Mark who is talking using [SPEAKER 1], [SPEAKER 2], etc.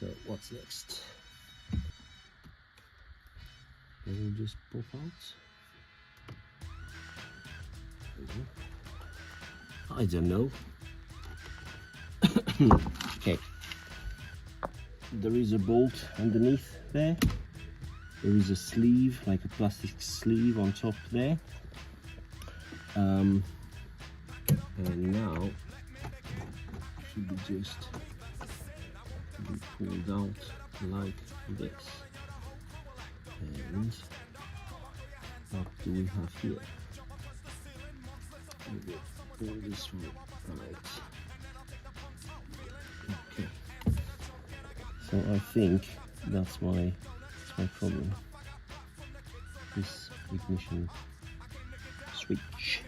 [SPEAKER 1] So what's next? Will it just pop out? I don't know. Okay. There is a bolt underneath there. There is a sleeve, like a plastic sleeve on top there. And now it should be just be pulled out like this. And what do we have here? We will pull this one out. Okay. So I think that's my problem. This ignition switch.